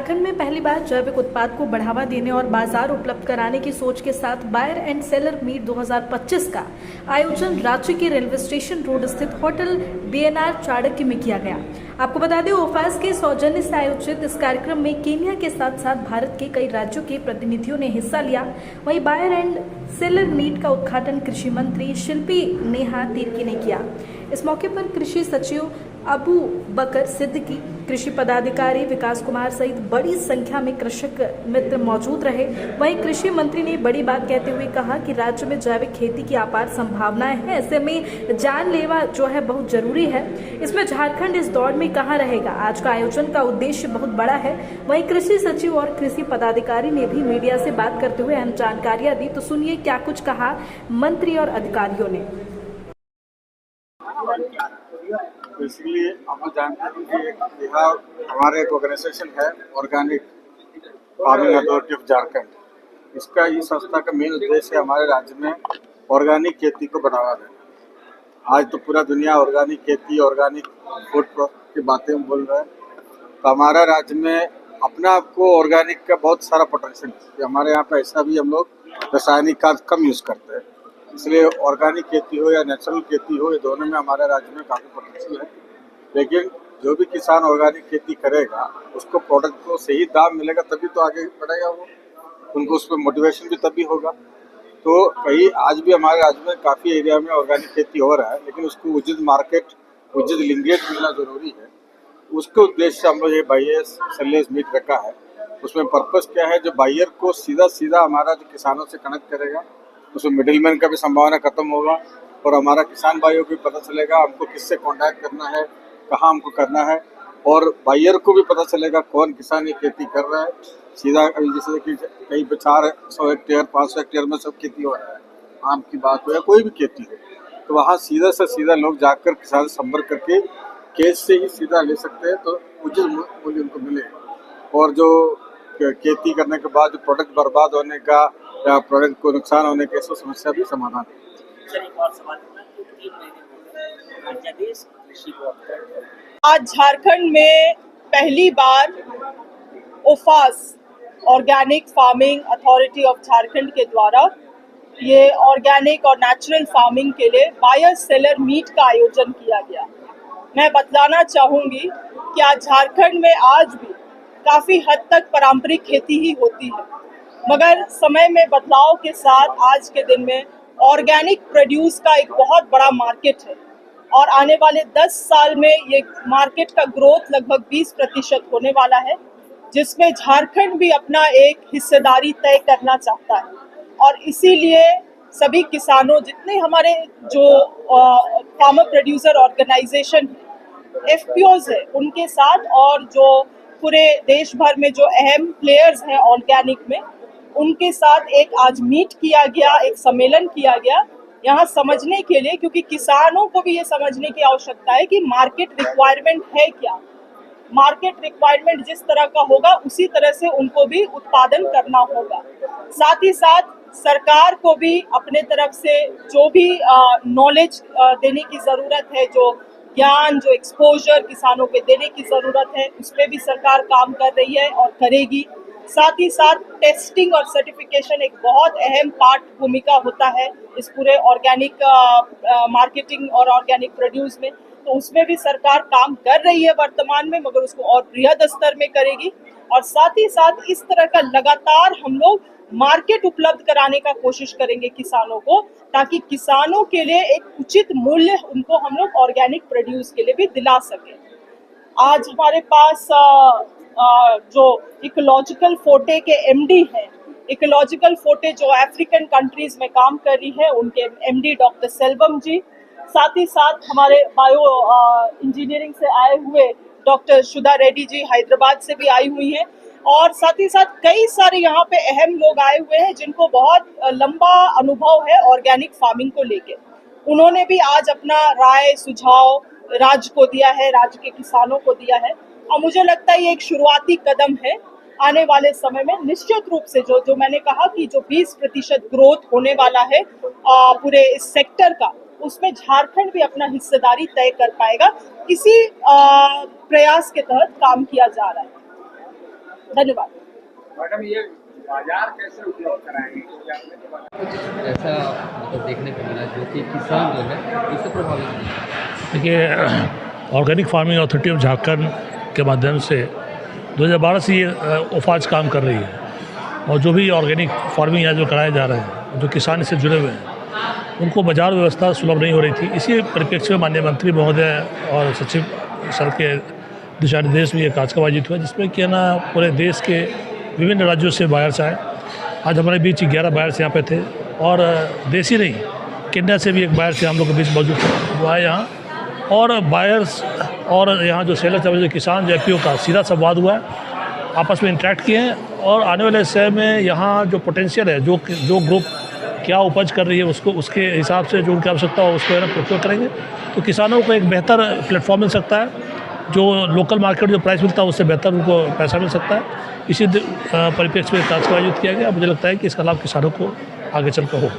झारखंड में पहली बार जैविक उत्पाद को बढ़ावा देने और बाजार उपलब्ध कराने की सोच के साथ बायर एंड सेलर मीट 2025 का आयोजन रांची के रेलवे स्टेशन रोड स्थित होटल बीएनआर चाणक्य में किया गया। आपको बता दें, ओफास के सौजन्य से आयोजित इस कार्यक्रम में केन्या के साथ साथ भारत के कई राज्यों के प्रतिनिधियों ने हिस्सा लिया। वहीं बायर एंड सेलर मीट का उद्घाटन कृषि मंत्री शिल्पी नेहा तिर्की ने किया। इस मौके पर कृषि सचिव अबू बकर सिद्दीकी, कृषि पदाधिकारी विकास कुमार सहित बड़ी संख्या में कृषक मित्र मौजूद रहे। वहीं कृषि मंत्री ने बड़ी बात कहते हुए कहा कि राज्य में जैविक खेती की अपार संभावनाएं हैं, ऐसे में जानलेवा जो है बहुत जरूरी है। इसमें झारखंड इस दौड़ में कहाँ रहेगा। आज का आयोजन का उद्देश्य बहुत बड़ा है। वहीं कृषि सचिव और कृषि पदाधिकारी ने भी मीडिया से बात करते हुए अहम जानकारियां दी। तो सुनिए क्या कुछ कहा मंत्री और अधिकारियों ने। तो इसलिए हम लोग जानते हैं कि यहाँ हमारे एक ऑर्गेनाइजेशन है organic farming authority of Jharkhand. इसका ये संस्था का मेन उद्देश्य है हमारे राज्य में ऑर्गेनिक खेती को बढ़ावा देना। आज तो पूरा दुनिया ऑर्गेनिक खेती, ऑर्गेनिक फूड की बातें बोल रहा है, तो हमारा राज्य में अपने आप को ऑर्गेनिक का बहुत सारा पोटेंशियल है। हमारे यहाँ पे ऐसा भी हम लोग रासायनिक खाद कम यूज़ करते हैं, इसलिए ऑर्गेनिक खेती हो या नेचुरल खेती हो, ये दोनों में हमारे राज्य में काफ़ी पोटेंशियल है। लेकिन जो भी किसान ऑर्गेनिक खेती करेगा उसको प्रोडक्ट को सही दाम मिलेगा तभी तो आगे बढ़ेगा वो, उनको उस पर मोटिवेशन भी तभी होगा। तो कहीं आज भी हमारे राज्य में काफ़ी एरिया में ऑर्गेनिक खेती हो रहा है, लेकिन उसको उचित मार्केट, उचित लिंकेज मिलना ज़रूरी है। उसके उद्देश्य से हम लोग ये बायर सेलर्स मीट रखा है। उसमें पर्पज़ क्या है, जो बायर को सीधा सीधा हमारा जो किसानों से कनेक्ट करेगा, उसमें मिडिलमैन का भी संभावना खत्म होगा और हमारा किसान भाइयों को भी पता चलेगा हमको किससे कांटेक्ट करना है, कहाँ हमको करना है, और बायर को भी पता चलेगा कौन किसान ये खेती कर रहा है। सीधा जैसे कि कहीं पे 400 हेक्टेयर 500 हेक्टेयर में सब खेती हो रहा है, आम की बात हो या कोई भी खेती हो, तो वहाँ सीधा से सीधा लोग जाकर किसान से संपर्क करके केस से ही सीधा ले सकते हैं, तो उचित मूल्य उनको मिलेगा। और जो खेती करने के बाद जो प्रोडक्ट बर्बाद होने का या प्रोडक्ट को नुकसान होने के सब समस्या भी समाधान है। आज झारखंड में पहली बार ओफास organic farming authority of Jharkhand के द्वारा ये ऑर्गेनिक और नेचुरल फार्मिंग के लिए बायर सेलर मीट का आयोजन किया गया। मैं बतलाना चाहूँगी कि आज झारखंड में आज भी काफ़ी हद तक पारंपरिक खेती ही होती है, मगर समय में बदलाव के साथ आज के दिन में ऑर्गेनिक प्रोड्यूस का एक बहुत बड़ा मार्केट है और आने वाले 10 साल में ये मार्केट का ग्रोथ लगभग 20% होने वाला है, जिसमें झारखंड भी अपना एक हिस्सेदारी तय करना चाहता है। और इसीलिए सभी किसानों, जितने हमारे जो फार्मर प्रोड्यूसर ऑर्गेनाइजेशन है, एफपीओज है, उनके साथ और जो पूरे देश भर में जो अहम प्लेयर्स हैं ऑर्गेनिक में, उनके साथ एक आज मीट किया गया, एक सम्मेलन किया गया यहाँ समझने के लिए, क्योंकि किसानों को भी ये समझने की आवश्यकता है कि मार्केट रिक्वायरमेंट है क्या। मार्केट रिक्वायरमेंट जिस तरह का होगा उसी तरह से उनको भी उत्पादन करना होगा। साथ ही साथ सरकार को भी अपने तरफ से जो भी नॉलेज देने की ज़रूरत है, जो ज्ञान, जो एक्सपोजर किसानों के देने की ज़रूरत है, उस पर भी सरकार काम कर रही है और करेगी। साथ ही साथ टेस्टिंग और सर्टिफिकेशन एक बहुत अहम पार्ट भूमिका होता है इस पूरे ऑर्गेनिक मार्केटिंग और ऑर्गेनिक प्रोड्यूस में, तो उसमें भी सरकार काम कर रही है वर्तमान में, मगर उसको और बृहद स्तर में करेगी। और साथ ही साथ इस तरह का लगातार हम लोग मार्केट उपलब्ध कराने का कोशिश करेंगे किसानों को, ताकि किसानों के लिए एक उचित मूल्य उनको हम लोग ऑर्गेनिक प्रोड्यूस के लिए भी दिला सकें। आज हमारे पास जो इकोलॉजिकल फोटे के एमडी हैं, इकोलॉजिकल फोटे जो अफ्रीकन कंट्रीज में काम कर रही है, उनके एमडी डॉक्टर सेल्वम जी, साथ ही साथ हमारे बायो इंजीनियरिंग से आए हुए डॉक्टर शुदा रेड्डी जी हैदराबाद से भी आई हुई हैं, और साथ ही साथ कई सारे यहाँ पे अहम लोग आए हुए हैं जिनको बहुत लंबा अनुभव है ऑर्गेनिक फार्मिंग को लेके। उन्होंने भी आज अपना राय सुझाव राज्य को दिया है, राज्य के किसानों को दिया है, और मुझे लगता है ये एक शुरुआती कदम है। आने वाले समय में निश्चित रूप से जो मैंने कहा कि जो 20% ग्रोथ होने वाला है पूरे इस सेक्टर का, उसमें झारखंड भी अपना हिस्सेदारी तय कर पाएगा। इसी प्रयास के तहत काम किया जा रहा है। धन्यवाद। मैडम, ये बाजार कैसे उपलब्ध कराएंगे? ऐसा मतलब देखने को मिला जो कि किसान जो है इससे प्रभावित नहीं है। देखिए, organic farming authority of Jharkhand के माध्यम से 2012 से ये ओफाज काम कर रही है और जो भी ऑर्गेनिक फार्मिंग यहाँ जो कराए जा रहे हैं, जो किसान इससे जुड़े हुए हैं, उनको बाजार व्यवस्था सुलभ नहीं हो रही थी। इसी परिप्रेक्ष्य में माननीय मंत्री महोदय और सचिव सर के दिशा निर्देश में ये कार्यक्रम आयोजित हुआ, जिसमें कि ना पूरे देश के विभिन्न राज्यों से बायर्स आए। आज हमारे बीच 11 बायर्स यहाँ पे थे और देश ही नहीं, केन्या से भी एक बायर्स हम लोग के बीच मौजूद थे, वो आए यहाँ। और बायर्स और यहाँ जो सेलर जो किसान जो एपीओ का सीधा संवाद हुआ है, आपस में इंटरेक्ट किए हैं और आने वाले समय में यहाँ जो पोटेंशियल है, जो ग्रुप क्या उपज कर रही है उसको उसके हिसाब से जो उनकी आवश्यकता हो उसको है ना प्रयोग करेंगे, तो किसानों को एक बेहतर प्लेटफॉर्म मिल सकता है। जो लोकल मार्केट जो प्राइस मिलता है उससे बेहतर उनको पैसा मिल सकता है। इसी परिप्रेक्ष्य में कार्यक्रम आयोजित किया गया। मुझे लगता है कि इसका लाभ किसानों को आगे चलकर हो।